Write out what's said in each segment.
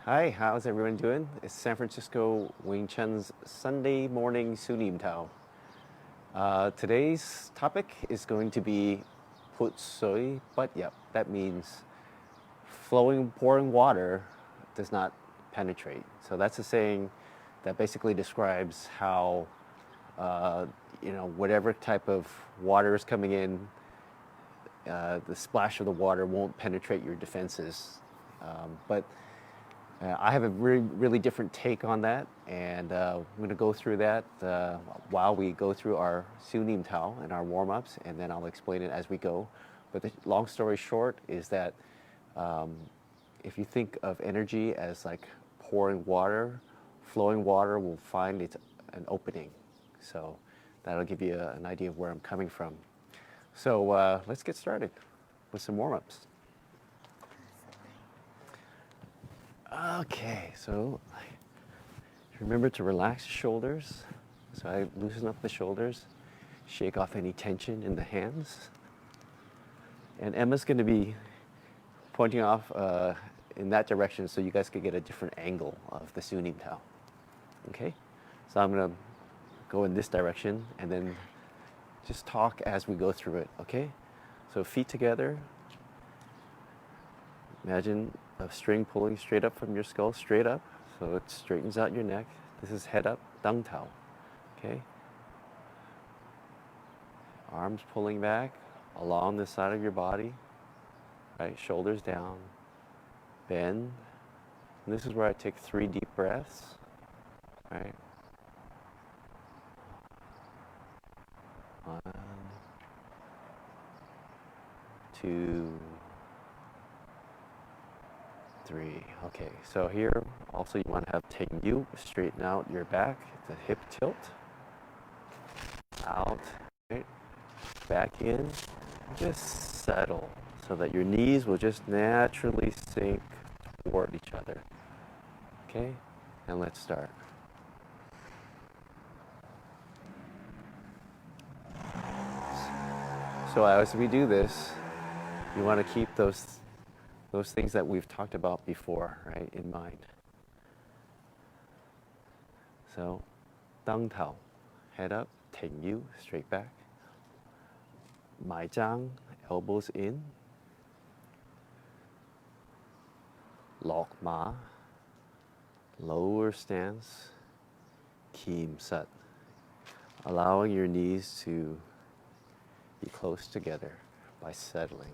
Hi, how's everyone doing? It's San Francisco Wing Chun's Sunday morning Siu Nim Tao. Today's topic is going to be潑水不入. That means pouring water does not penetrate. So that's a saying that basically describes how, whatever type of water is coming in, the splash of the water won't penetrate your defenses. But I have a really different take on that, and I'm going to go through that while we go through our Siu Nim Tao and our warm-ups, and then I'll explain it as we go. But the long story short is that if you think of energy as like pouring water, flowing water will find an opening. So that'll give you an idea of where I'm coming from. So let's get started with some warm-ups. Okay, so remember to relax the shoulders. So I loosen up the shoulders, shake off any tension in the hands. And Emma's going to be pointing off in that direction so you guys can get a different angle of the Siu Nim Tao. Okay? So I'm going to go in this direction and then just talk as we go through it, okay? So feet together. Imagine a string pulling straight up from your skull, straight up, so it straightens out your neck. This is head up, Dang Tao, okay? Arms pulling back along the side of your body, right? Shoulders down, bend. And this is where I take 3 deep breaths, right? 1, 2, 3. Okay, so here also you want to have Teng Yu, straighten out your back, the hip tilt, out, right? Back in, just settle so that your knees will just naturally sink toward each other. Okay, and let's start. So as we do this, you want to keep those things that we've talked about before, right, in mind. So, Dang Tao, head up, Teng Yu, straight back. Mai Zhang, elbows in. Lok Ma, lower stance. Kim Sat, allowing your knees to be close together by settling,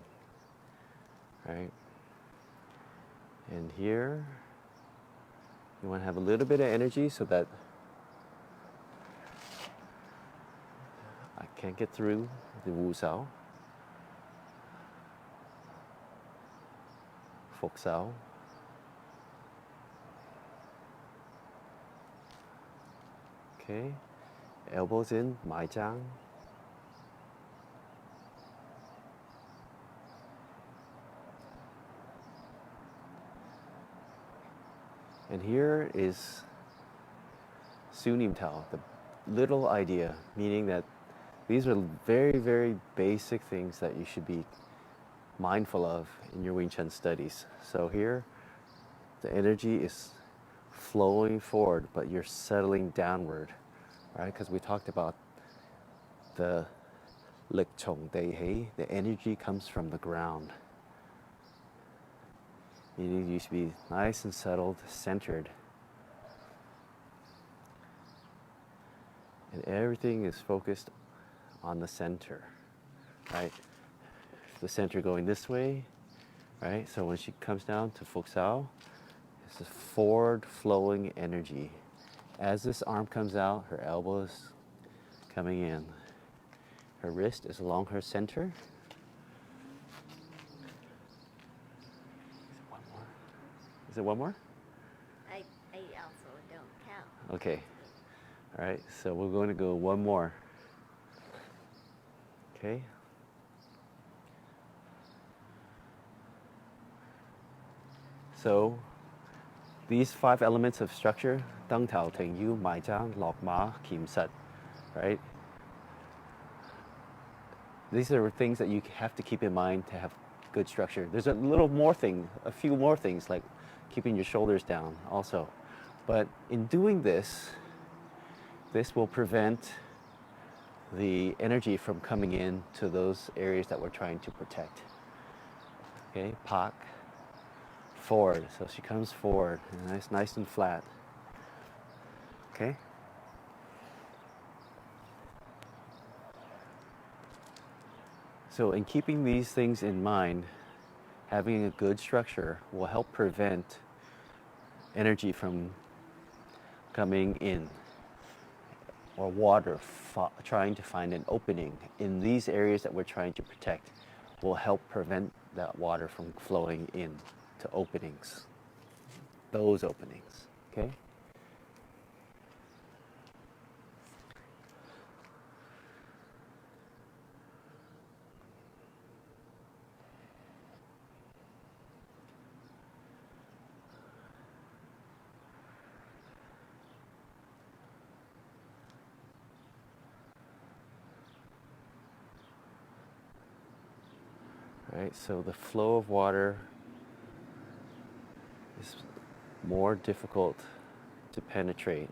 right? And here, you want to have a little bit of energy so that I can't get through the Wu Sao. Fok Sao. Okay, elbows in, Mai Zhang. And here is Siu Nim Tao, the little idea, meaning that these are very, very basic things that you should be mindful of in your Wing Chun studies. So here, the energy is flowing forward, but you're settling downward, right? Because we talked about the Lik Chong Dei Hei, the energy comes from the ground. Meaning you should be nice and settled, centered. And everything is focused on the center, right? The center going this way, right? So when she comes down to Fok Sao, it's a forward flowing energy. As this arm comes out, her elbow is coming in. Her wrist is along her center. Is it one more? I also don't count. Okay. All right, so we're going to go one more. Okay. So these 5 elements of structure, Dang Tao, Teng Yu, Mai Zhang, Lok Ma, Kim Sat, right? These are things that you have to keep in mind to have good structure. There's a few more things like keeping your shoulders down also. But in doing this, this will prevent the energy from coming in to those areas that we're trying to protect. Okay, pak, forward. So she comes forward, and it's nice and flat. Okay? So in keeping these things in mind, having a good structure will help prevent energy from coming in, or water trying to find an opening in these areas that we're trying to protect will help prevent that water from flowing in to openings, those openings, okay? Right, so the flow of water is more difficult to penetrate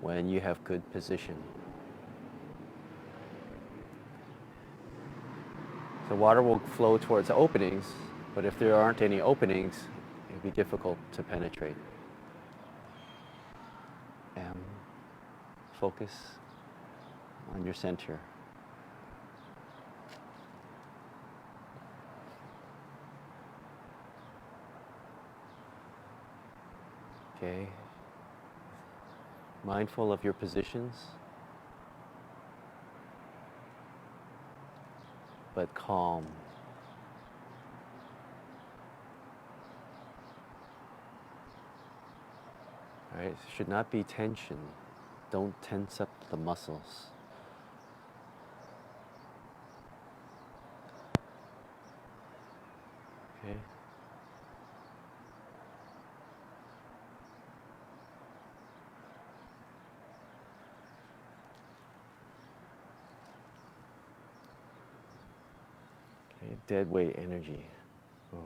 when you have good position. The water will flow towards openings, but if there aren't any openings, it'll be difficult to penetrate. And focus on your center. Okay. Mindful of your positions, but calm. All right, should not be tension. Don't tense up the muscles. Okay. Okay, dead weight energy. Boom.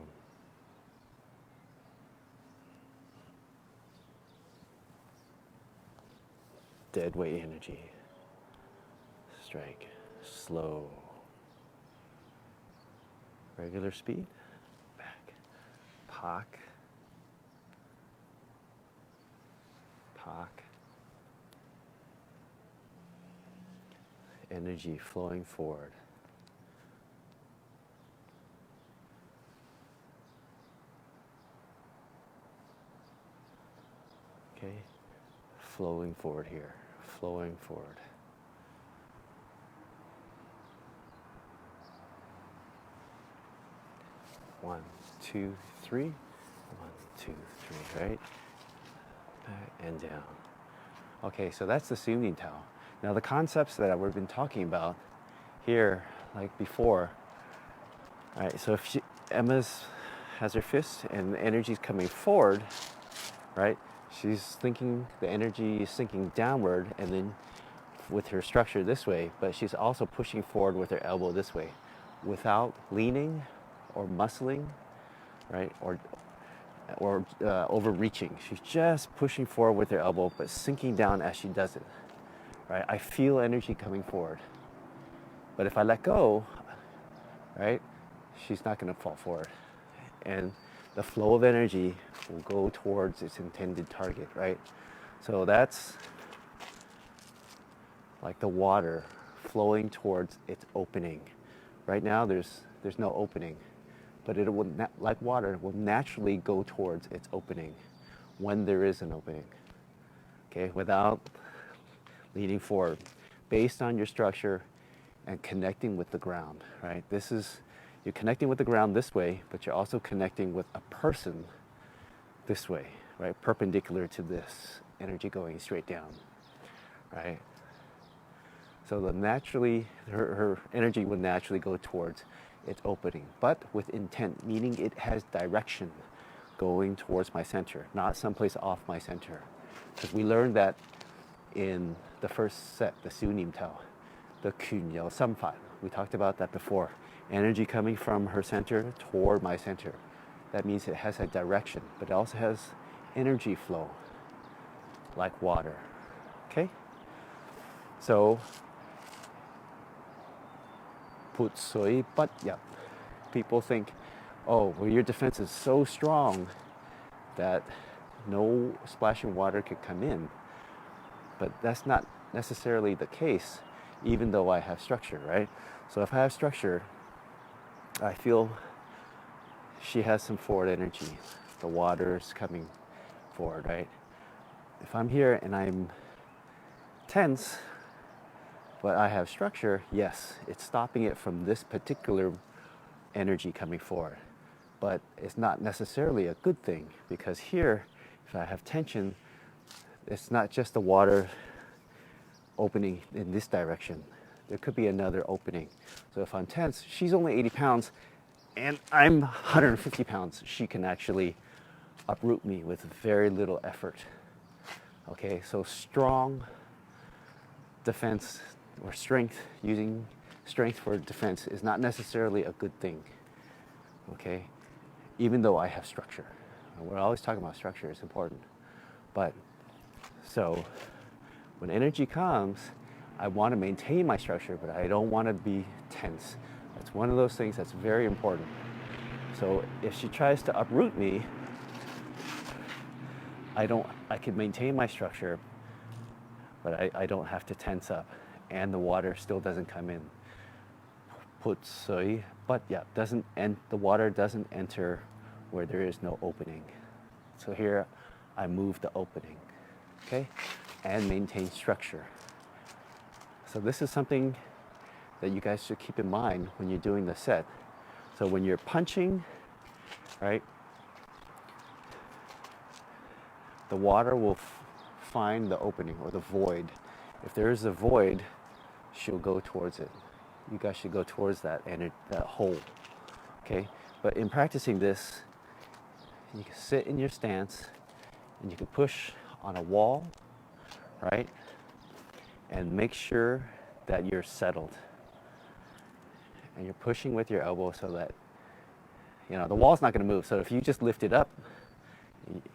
Dead weight energy. Strike. Slow. Regular speed. Back. Pak. Pak. Energy flowing forward. Okay. Flowing forward here. Flowing forward. One, two, three. 1, 2, 3, right? Back and down. Okay, so that's the Siu Nim Tao. Now the concepts that we've been talking about here, like before, all right, so if Emma has her fist and the energy's coming forward, right? She's thinking the energy is sinking downward and then with her structure this way, but she's also pushing forward with her elbow this way without leaning or muscling, right? Or overreaching. She's just pushing forward with her elbow, but sinking down as she does it, right? I feel energy coming forward. But if I let go, right, she's not going to fall forward. And the flow of energy will go towards its intended target, right? So that's like the water flowing towards its opening. Right now, there's no opening, but it will, like water, will naturally go towards its opening when there is an opening, okay, without leaning forward, based on your structure and connecting with the ground, right? This is, you're connecting with the ground this way, but you're also connecting with a person this way, right? Perpendicular to this, energy going straight down, right? So her energy would naturally go towards its opening, but with intent, meaning it has direction going towards my center, not someplace off my center. Because we learned that in the first set, the Siu Nim Tao, the Kun Yao Samfan. We talked about that before. Energy coming from her center toward my center. that means it has a direction, but it also has energy flow, like water. Okay? So, 潑水不入. People think, oh, well, your defense is so strong that no splashing water could come in. But that's not necessarily the case, even though I have structure, right? So if I have structure, I feel she has some forward energy. The water is coming forward, right? If I'm here and I'm tense, but I have structure, yes, it's stopping it from this particular energy coming forward. But it's not necessarily a good thing, because here, if I have tension, it's not just the water opening in this direction. There could be another opening. So if I'm tense, she's only 80 pounds and I'm 150 pounds. She can actually uproot me with very little effort. Okay, so strong defense or strength, using strength for defense is not necessarily a good thing. Okay, even though I have structure. We're always talking about structure, it's important. But so when energy comes, I want to maintain my structure, but I don't want to be tense. That's one of those things that's very important. So if she tries to uproot me, I can maintain my structure, but I don't have to tense up, and the water still doesn't come in. 潑水不入, the water doesn't enter where there is no opening. So here I move the opening, okay, and maintain structure. So this is something that you guys should keep in mind when you're doing the set. So when you're punching, right, the water will find the opening or the void. If there is a void, she'll go towards it. You guys should go towards that hole, okay? But in practicing this, you can sit in your stance and you can push on a wall, right? And make sure that you're settled. And you're pushing with your elbow so that, the wall's not gonna move. So if you just lift it up,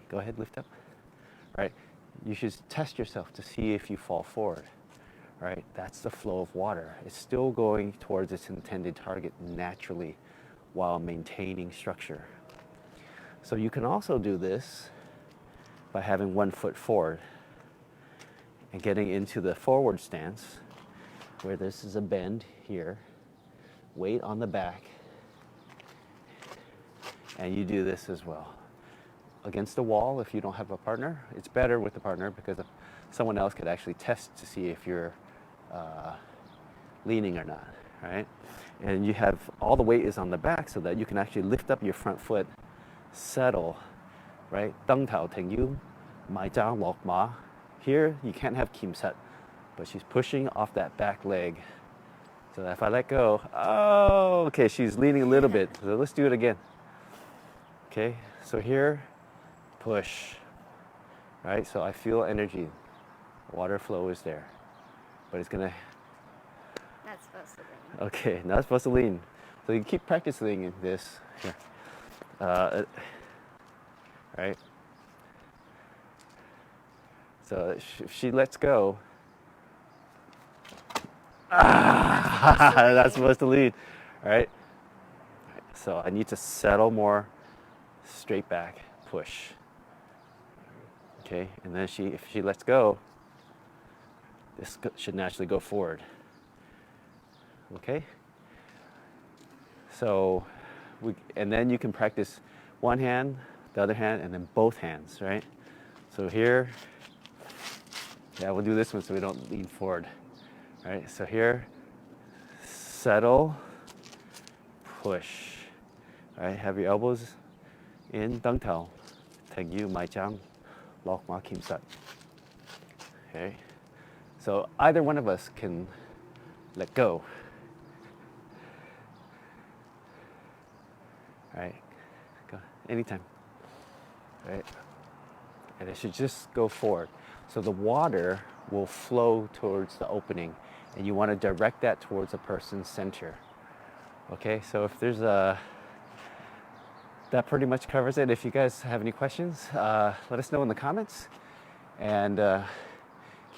go ahead, lift up, right? You should test yourself to see if you fall forward, right? That's the flow of water. It's still going towards its intended target naturally while maintaining structure. So you can also do this by having one foot forward and getting into the forward stance where this is a bend here, weight on the back, and you do this as well. Against the wall, if you don't have a partner, it's better with a partner because someone else could actually test to see if you're leaning or not, right? And you have, all the weight is on the back so that you can actually lift up your front foot, settle, right? 登頭停腰, 埋踭落馬. Here, you can't have Kim Sat, but she's pushing off that back leg. So that if I let go, oh, okay, she's leaning a little bit. So let's do it again. Okay, so here, push, right? So I feel energy. Water flow is there, but it's gonna. Not supposed to lean. Okay, not supposed to lean. So you keep practicing this here, right? So if she lets go, that's supposed to lead, right? So I need to settle more, straight back, push. Okay, and then if she lets go, this should naturally go forward. Okay? So, and then you can practice one hand, the other hand, and then both hands, right? So here, yeah, we'll do this one so we don't lean forward. Right, so here, settle, push. All right, have your elbows in, 登頭停腰埋踭落馬鉗實. Okay, so either one of us can let go. All right, go anytime. All right, and it should just go forward. So the water will flow towards the opening, and you want to direct that towards a person's center. Okay, so if there's the that pretty much covers it. If you guys have any questions, let us know in the comments. And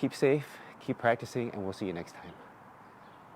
keep safe, keep practicing, and we'll see you next time.